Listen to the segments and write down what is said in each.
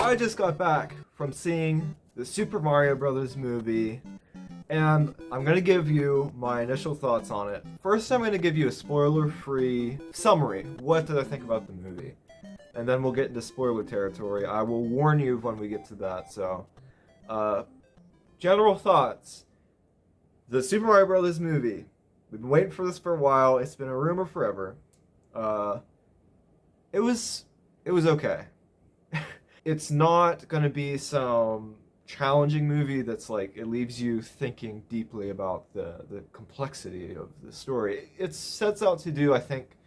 I just got back from seeing the Super Mario Brothers movie, and I'm going to give you my initial thoughts on it. First, I'm going to give you a spoiler-free summary. What did I think about the movie? And then we'll get into spoiler territory. I will warn you when we get to that. So, general thoughts. The Super Mario Brothers movie. We've been waiting for this for a while. It's been a rumor forever. Uh, it was okay. It's not gonna be some challenging movie that's like it leaves you thinking deeply about the complexity of the story. It sets out to do, I think,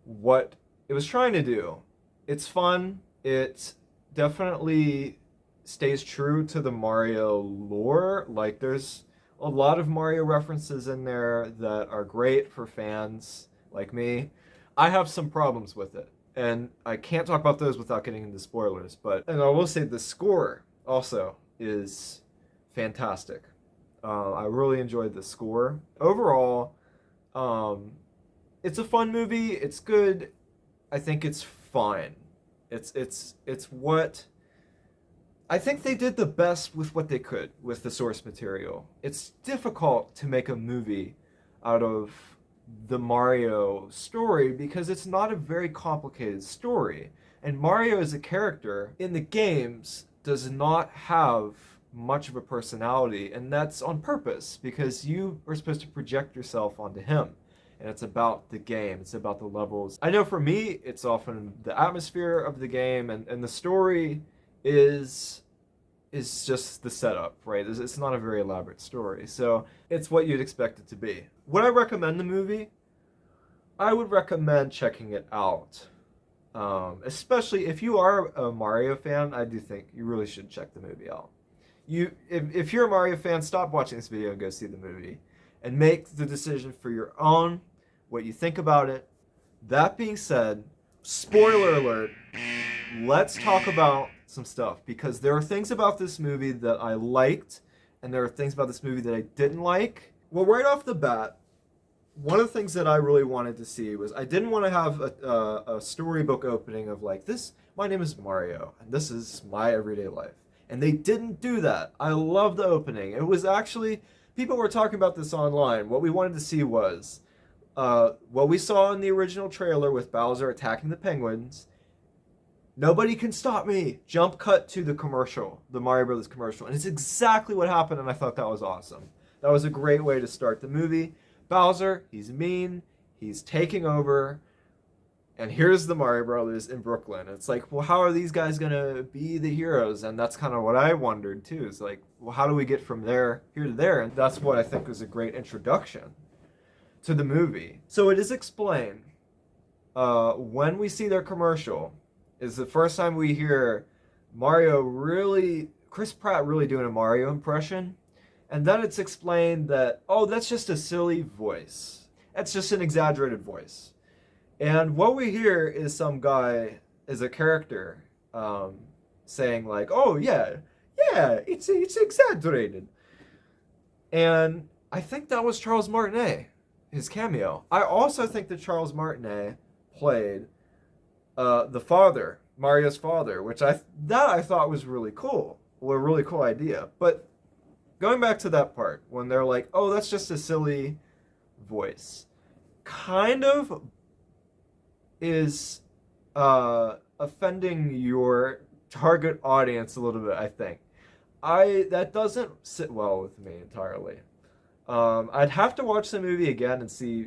what it was trying to do. It's fun. It definitely stays true to the Mario lore. Like there's a lot of Mario references in there that are great for fans like me. I have some problems with it, and I can't talk about those without getting into spoilers. But and I will say the score also is fantastic. I really enjoyed the score overall. Um, it's a fun movie. It's good. I think it's fine. It's what I think they did the best with what they could with the source material. It's difficult to make a movie out of the Mario story because it's not a very complicated story. And Mario as a character in the games does not have much of a personality, and that's on purpose because you are supposed to project yourself onto him. And it's about the game, it's about the levels. I know for me, it's often the atmosphere of the game, and the story is just the setup, right? It's not a very elaborate story, so it's what you'd expect it to be. Would I recommend the movie? I would recommend checking it out. Especially if you are a Mario fan, I do think you really should check the movie out. If you're a Mario fan, stop watching this video and go see the movie, and make the decision for your own, what you think about it. That being said, spoiler alert, let's talk about some stuff because there are things about this movie that I liked and there are things about this movie that I didn't like. Well, right off the bat, one of the things that I really wanted to see was I didn't want to have a storybook opening of like this, my name is Mario and this is my everyday life. And they didn't do that. I love the opening. It was actually, people were talking about this online. What we wanted to see was what we saw in the original trailer with Bowser attacking the penguins. Nobody can stop me. Jump cut to the commercial, the Mario Brothers commercial. And it's exactly what happened, and I thought that was awesome. That was a great way to start the movie. Bowser, he's mean, he's taking over, and here's the Mario Brothers in Brooklyn. It's like, well, how are these guys gonna be the heroes? And that's kind of what I wondered too. Is like, well, how do we get from there here to there? And that's what I think was a great introduction to the movie. So it is explained when we see their commercial. Is the first time we hear Chris Pratt really doing a Mario impression. And then it's explained that, oh, that's just a silly voice. That's just an exaggerated voice. And what we hear is some guy, as a character, saying like, oh, yeah, it's exaggerated. And I think that was Charles Martinet, his cameo. I also think that Charles Martinet played the father, Mario's father, which I thought was really cool. Well, a really cool idea. But going back to that part, when they're like, oh, that's just a silly voice, kind of is offending your target audience a little bit, I think. That doesn't sit well with me entirely. I'd have to watch the movie again and see,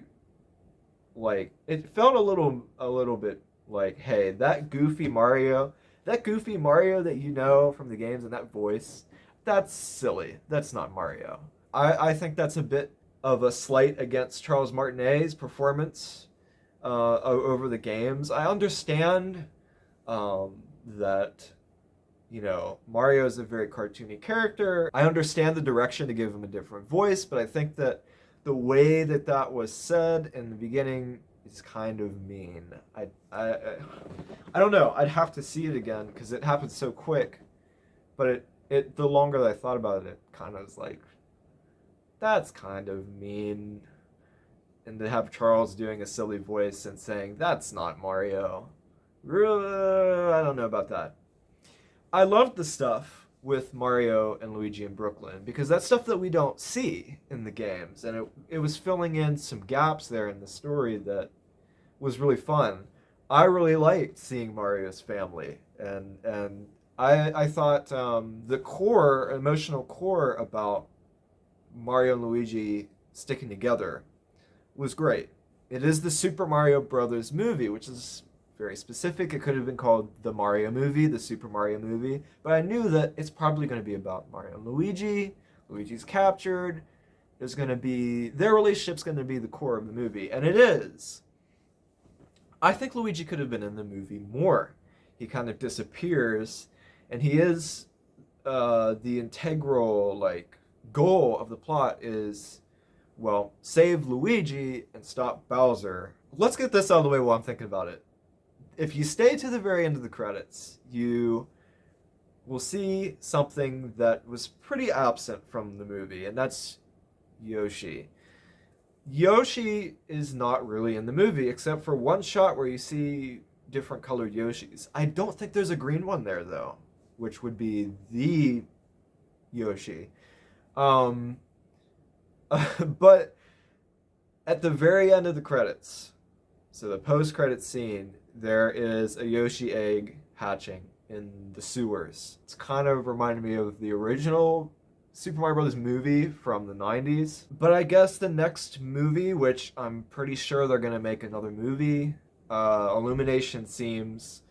like, it felt a little bit like, hey, that goofy Mario that you know from the games and that voice, that's silly. That's not Mario. I think that's a bit of a slight against Charles Martinet's performance over the games. I understand that, you know, Mario is a very cartoony character. I understand the direction to give him a different voice, but I think that the way that that was said in the beginning is kind of mean. I don't know. I'd have to see it again because it happened so quick. But the longer that I thought about it, it kind of was like, that's kind of mean. And to have Charles doing a silly voice and saying, that's not Mario. I don't know about that. I loved the stuff with Mario and Luigi in Brooklyn because that's stuff that we don't see in the games, and it was filling in some gaps there in the story that was really fun. I really liked seeing Mario's family, and I thought the core emotional core about Mario and Luigi sticking together was great. It is the Super Mario Brothers movie, which is very specific. It could have been called the Mario movie, the Super Mario movie, but I knew that it's probably going to be about Mario and Luigi. Luigi's captured. There's going to be their relationship's going to be the core of the movie, and it is. I think Luigi could have been in the movie more. He kind of disappears, and he is the integral like goal of the plot is well, save Luigi and stop Bowser. Let's get this out of the way while I'm thinking about it. If you stay to the very end of the credits, you will see something that was pretty absent from the movie, and that's Yoshi. Yoshi is not really in the movie, except for one shot where you see different colored Yoshis. I don't think there's a green one there, though, which would be the Yoshi. Um, but at the very end of the credits, so the post-credit scene, there is a Yoshi egg hatching in the sewers. It's kind of reminded me of the original Super Mario Brothers movie from the 90s. But I guess the next movie, which I'm pretty sure they're going to make another movie, Illumination seems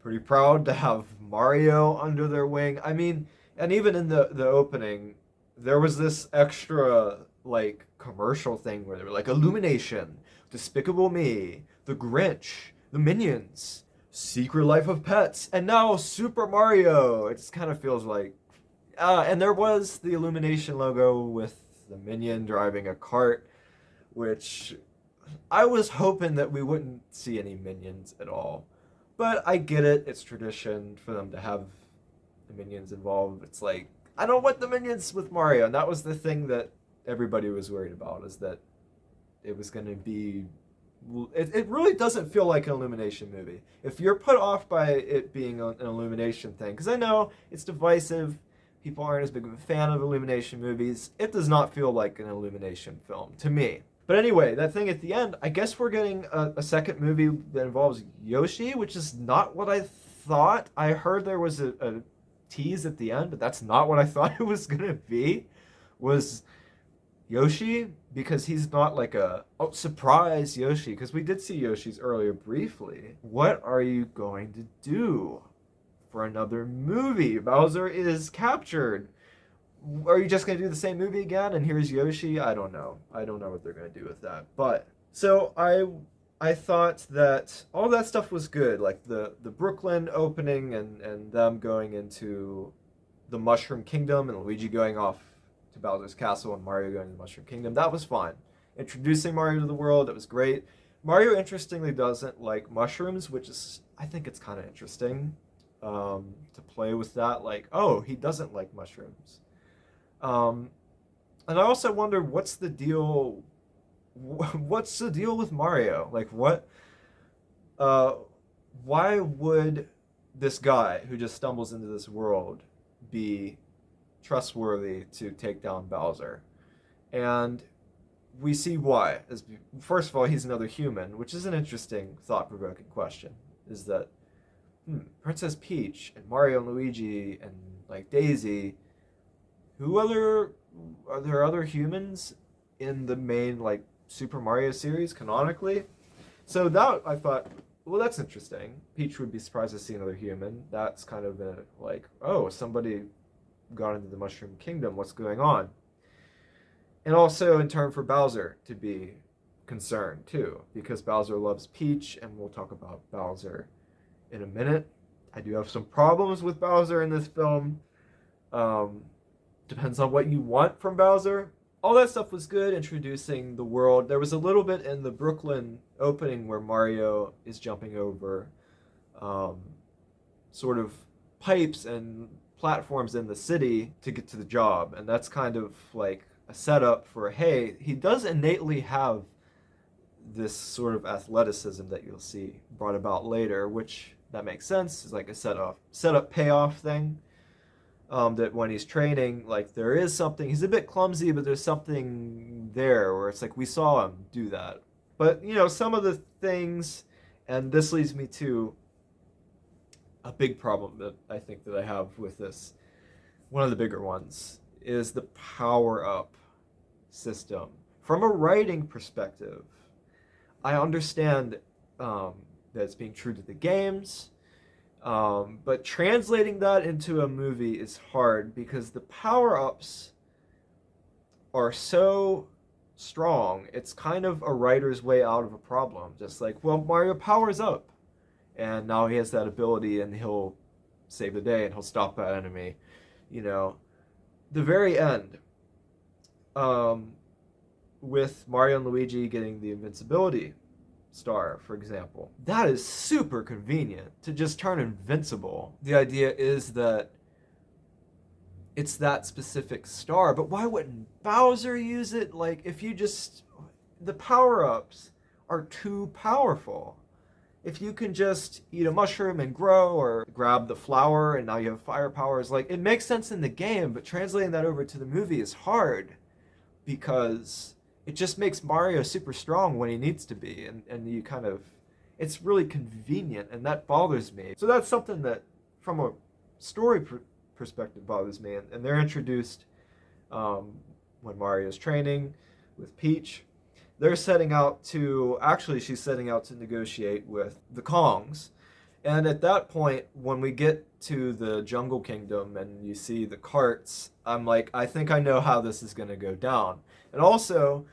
pretty proud to have Mario under their wing. I mean, and even in the opening, there was this extra like commercial thing where they were like Illumination, Despicable Me, The Grinch, The Minions, Secret Life of Pets, and now Super Mario. It just kind of feels like, and there was the Illumination logo with the Minion driving a cart, which I was hoping that we wouldn't see any Minions at all. But I get it. It's tradition for them to have the Minions involved. It's like, I don't want the Minions with Mario. And that was the thing that everybody was worried about, is that it was going to be... It really doesn't feel like an Illumination movie. If you're put off by it being an Illumination thing, because I know it's divisive, people aren't as big of a fan of Illumination movies, it does not feel like an Illumination film to me. But anyway, that thing at the end, I guess we're getting a second movie that involves Yoshi, which is not what I thought. I heard there was a tease at the end, but that's not what I thought it was going to be, was Yoshi, because he's not like a, oh, surprise Yoshi, because we did see Yoshi's earlier briefly. What are you going to do for another movie? Bowser is captured. Are you just going to do the same movie again and here's Yoshi? I don't know. I don't know what they're going to do with that. But so I thought that all that stuff was good, like the Brooklyn opening and them going into the Mushroom Kingdom and Luigi going off to Bowser's Castle and Mario going to the Mushroom Kingdom. That was fun. Introducing Mario to the world, it was great. Mario interestingly doesn't like mushrooms, which is, I think it's kind of interesting to play with that. Like, oh, he doesn't like mushrooms. And I also wonder what's the deal. What's the deal with Mario? Like, what? Why would this guy who just stumbles into this world be trustworthy to take down Bowser? And we see why. As first of all, he's another human, which is an interesting, thought-provoking question. Is that Princess Peach and Mario and Luigi and like Daisy? Are there other humans in the main like Super Mario series canonically? So that I thought, well, that's interesting. Peach would be surprised to see another human. That's kind of a, like, oh, somebody got into the Mushroom Kingdom. What's going on? And also in turn for Bowser to be concerned too, because Bowser loves Peach, and we'll talk about Bowser in a minute. I do have some problems with Bowser in this film. Depends on what you want from Bowser. All that stuff was good, introducing the world. There was a little bit in the Brooklyn opening where Mario is jumping over sort of pipes and platforms in the city to get to the job. And that's kind of like a setup for, hey, he does innately have this sort of athleticism that you'll see brought about later, which that makes sense. It's like a setup payoff thing. That when he's training, like there is something. He's a bit clumsy, but there's something there where it's like we saw him do that. But some of the things, and this leads me to a big problem that I think that I have with this. One of the bigger ones is the power up system. From a writing perspective, I understand that it's being true to the games, but translating that into a movie is hard because the power ups are so strong. It's kind of a writer's way out of a problem. Just like, well, Mario powers up, and now he has that ability, and he'll save the day, and he'll stop that enemy. You know, the very end, um, with Mario and Luigi getting the invincibility star, for example. That is super convenient to just turn invincible. The idea is that it's that specific star, but why wouldn't Bowser use it? Like, if you just. The power ups are too powerful. If you can just eat a mushroom and grow, or grab the flower and now you have fire powers, like, it makes sense in the game, but translating that over to the movie is hard because it just makes Mario super strong when he needs to be, and you kind of, it's really convenient, and that bothers me. So that's something that, from a story perspective, bothers me, and they're introduced when Mario's training with Peach. They're setting out to, actually she's setting out to negotiate with the Kongs, and at that point, when we get to the Jungle Kingdom and you see the carts, I'm like, I think I know how this is going to go down. And also,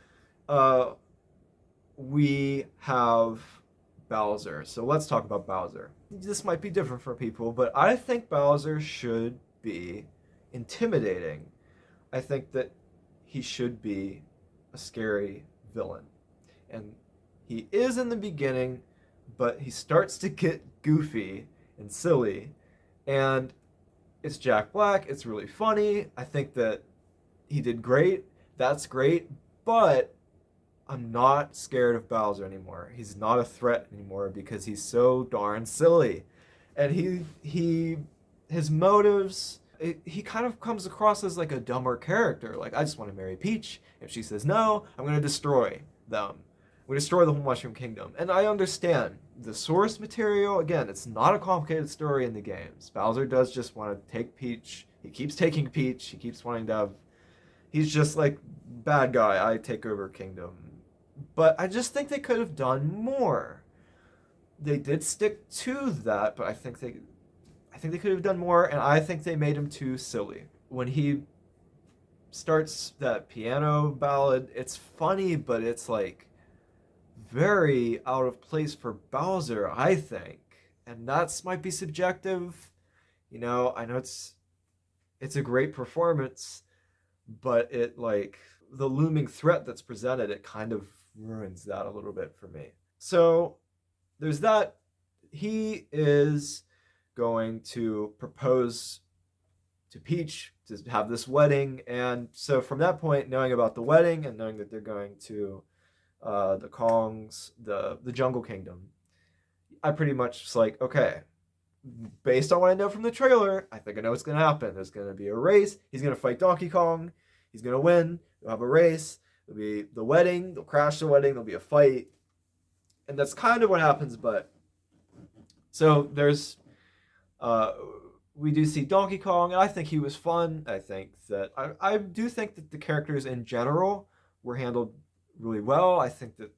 we have Bowser. So let's talk about Bowser. This might be different for people, but I think Bowser should be intimidating. I think that he should be a scary villain. And he is in the beginning, but he starts to get goofy and silly. And it's Jack Black. It's really funny. I think that he did great. That's great. But I'm not scared of Bowser anymore. He's not a threat anymore because he's so darn silly. And his motives, he kind of comes across as like a dumber character. Like, I just want to marry Peach. If she says no, I'm going to destroy them. I'm going to destroy the whole Mushroom Kingdom. And I understand the source material. Again, it's not a complicated story in the games. Bowser does just want to take Peach. He keeps taking Peach. He keeps wanting to have... He's just like, bad guy, I take over kingdom. But I just think they could have done more. They did stick to that, but I think they could have done more, and I think they made him too silly. When he starts that piano ballad, it's funny, but it's like very out of place for Bowser, I think. And that's might be subjective. I know it's a great performance, but it, like, the looming threat that's presented, it kind of ruins that a little bit for me. So there's that. He is going to propose to Peach to have this wedding, and so from that point, knowing about the wedding and knowing that they're going to the Kongs, the Jungle Kingdom, I pretty much just like, okay, based on what I know from the trailer, I think I know what's going to happen. There's going to be a race. He's going to fight Donkey Kong. He's going to win. They'll have a race. There'll be the wedding. They'll crash the wedding. There'll be a fight. And that's kind of what happens, but... So there's... we do see Donkey Kong, and I think he was fun. I think that... I do think that the characters in general were handled really well. I think that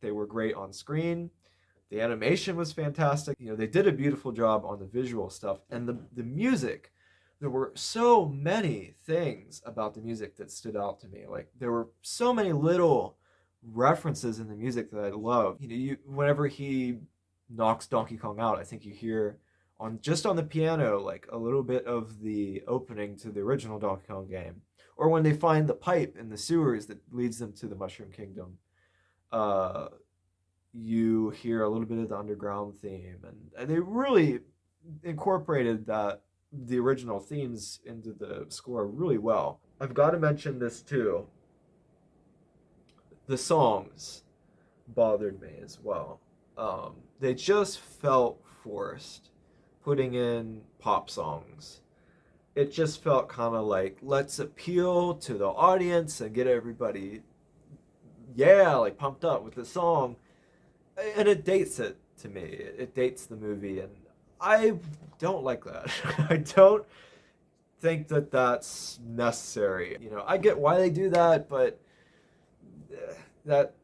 they were great on screen. The animation was fantastic. They did a beautiful job on the visual stuff. And the music, there were so many things about the music that stood out to me. Like, there were so many little references in the music that I love. Whenever he knocks Donkey Kong out, I think you hear on the piano, like, a little bit of the opening to the original Donkey Kong game. Or when they find the pipe in the sewers that leads them to the Mushroom Kingdom, you hear a little bit of the underground theme, and they really incorporated the original themes into the score really well. I've got to mention this too. The songs bothered me as well. They just felt forced putting in pop songs. It just felt kind of like, let's appeal to the audience and get everybody, yeah, like pumped up with the song. And it dates it to me. It dates the movie, and I don't like that. I don't think that that's necessary. You know, I get why they do that, but that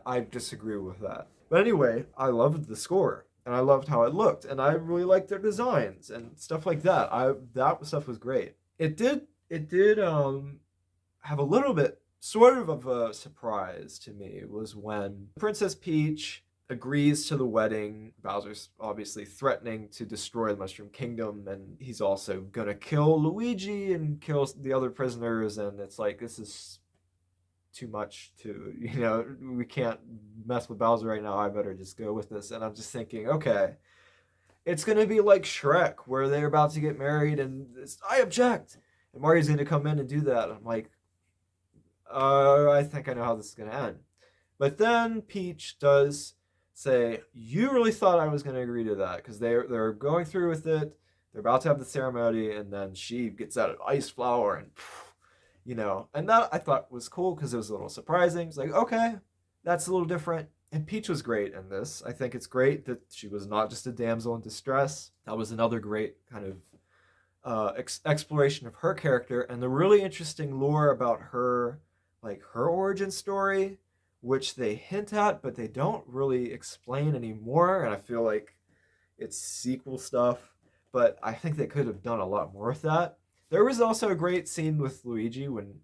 I disagree with that. But anyway, I loved the score, and I loved how it looked, and I really liked their designs and stuff like that. That stuff was great. It did have a little bit sort of a surprise to me was when Princess Peach agrees to the wedding. Bowser's obviously threatening to destroy the Mushroom Kingdom, and he's also gonna kill Luigi and kill the other prisoners, and it's like, this is too much to, we can't mess with Bowser right now. I better just go with this. And I'm just thinking, okay, it's gonna be like Shrek, where they're about to get married, and I object, and Mario's gonna come in and do that. I'm like, I think I know how this is gonna end. But then Peach does say, "You really thought I was gonna agree to that?" Because they're going through with it. They're about to have the ceremony, and then she gets out an ice flower, and and that I thought was cool because it was a little surprising. It's like, okay, that's a little different. And Peach was great in this. I think it's great that she was not just a damsel in distress. That was another great kind of exploration of her character, and the really interesting lore about her, like her origin story, which they hint at, but they don't really explain anymore. And I feel like it's sequel stuff, but I think they could have done a lot more with that. There was also a great scene with Luigi when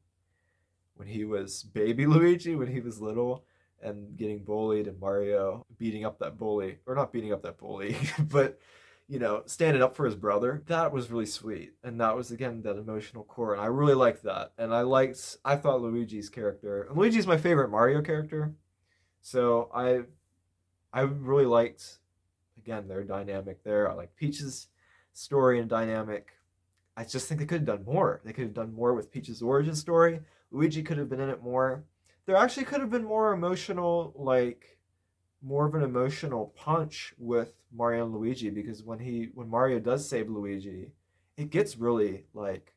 he was baby Luigi, when he was little and getting bullied, and Mario beating up that bully, or not beating up that bully, but standing up for his brother. That was really sweet, and that was again that emotional core, and I really liked that. And I thought Luigi's character, and Luigi's my favorite Mario character, so I really liked, again, their dynamic there. I like Peach's story and dynamic. I just think they could have done more. They could have done more with Peach's origin story. Luigi could have been in it more. There actually could have been more emotional, like more of an emotional punch with Mario and Luigi, because when Mario does save Luigi, it gets really like,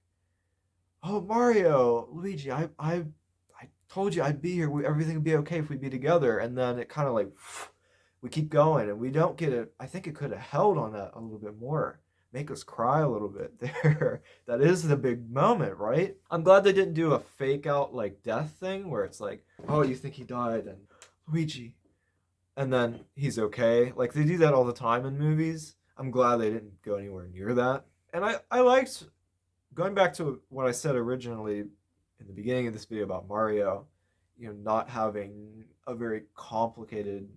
oh, Mario, Luigi, I told you I'd be here. Everything would be okay if we'd be together. And then it kind of like, we keep going, and we don't get it. I think it could have held on that a little bit more. Make us cry a little bit there. That is the big moment, right? I'm glad they didn't do a fake out like death thing where it's like, oh, you think he died, and Luigi, and then he's okay. Like they do that all the time in movies. I'm glad they didn't go anywhere near that. And I liked, going back to what I said originally in the beginning of this video about Mario, not having a very complicated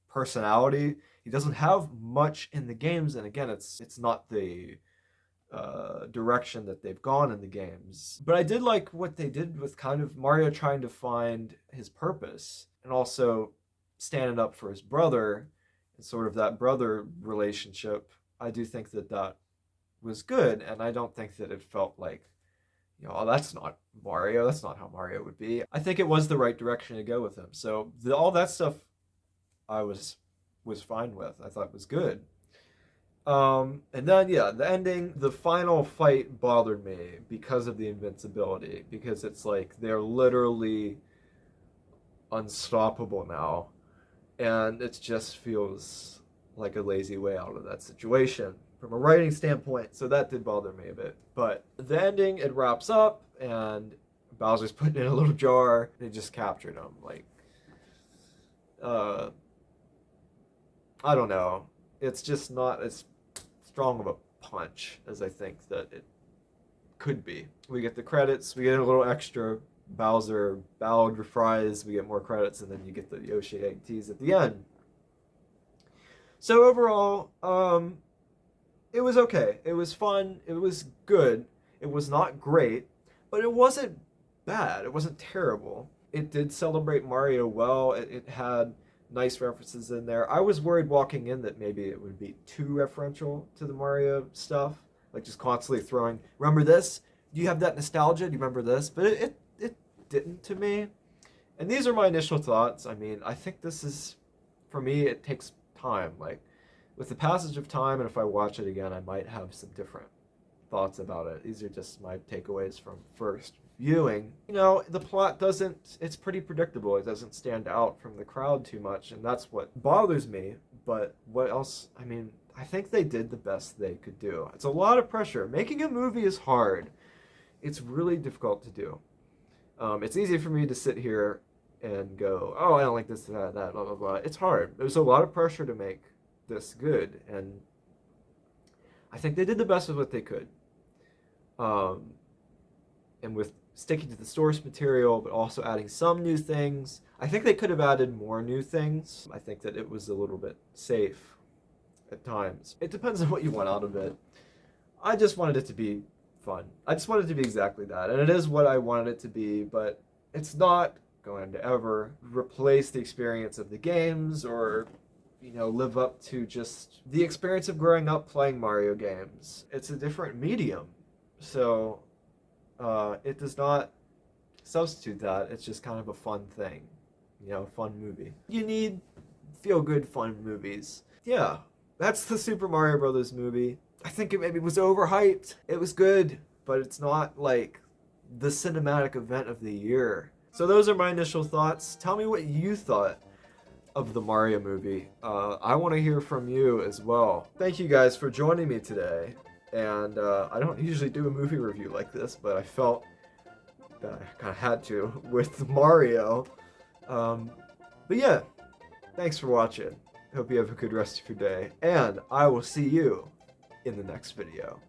personality. He doesn't have much in the games, and again, it's not the direction that they've gone in the games. But I did like what they did with kind of Mario trying to find his purpose, and also standing up for his brother, and sort of that brother relationship. I do think that was good, and I don't think that it felt like, oh, that's not Mario. That's not how Mario would be. I think it was the right direction to go with him. So all that stuff I was fine with. I thought it was good. And then, yeah, the ending, the final fight bothered me because of the invincibility, because it's like they're literally unstoppable now, and it just feels like a lazy way out of that situation from a writing standpoint. So that did bother me a bit. But the ending, it wraps up, and Bowser's put in a little jar, and it just captured him. Like, I don't know. It's just not as strong of a punch as I think that it could be. We get the credits, we get a little extra Bowser ballad reprise, we get more credits, and then you get the Yoshi egg tease at the end. So overall, it was okay. It was fun. It was good. It was not great, but it wasn't bad. It wasn't terrible. It did celebrate Mario well. It had nice references in there. I was worried walking in that maybe it would be too referential to the Mario stuff, like just constantly throwing, remember this? Do you have that nostalgia? Do you remember this? But it didn't to me. And these are my initial thoughts. I mean, I think this is for me, it takes time. Like, with the passage of time, and if I watch it again, I might have some different thoughts about it. These are just my takeaways from first viewing. You know, the plot doesn't, it's pretty predictable. It doesn't stand out from the crowd too much, and that's what bothers me. But what else? I mean, I think they did the best they could do. It's a lot of pressure. Making a movie is hard. It's really difficult to do. It's easy for me to sit here and go, oh, I don't like this, that, blah, blah, blah. It's hard. There's a lot of pressure to make this good, and I think they did the best with what they could. And with sticking to the source material, but also adding some new things. I think they could have added more new things. I think that it was a little bit safe at times. It depends on what you want out of it. I just wanted it to be fun. I just wanted it to be exactly that. And it is what I wanted it to be, but it's not going to ever replace the experience of the games or, you know, live up to just the experience of growing up playing Mario games. It's a different medium. So it does not substitute that. It's just kind of a fun thing, you know, fun movie. You need feel-good fun movies. Yeah, that's the Super Mario Brothers movie. I think it maybe was overhyped. It was good, but it's not like the cinematic event of the year. So those are my initial thoughts. Tell me what you thought of the Mario movie. I want to hear from you as well. Thank you guys for joining me today. And I don't usually do a movie review like this, but I felt that I kind of had to with Mario. But yeah, thanks for watching. Hope you have a good rest of your day, and I will see you in the next video.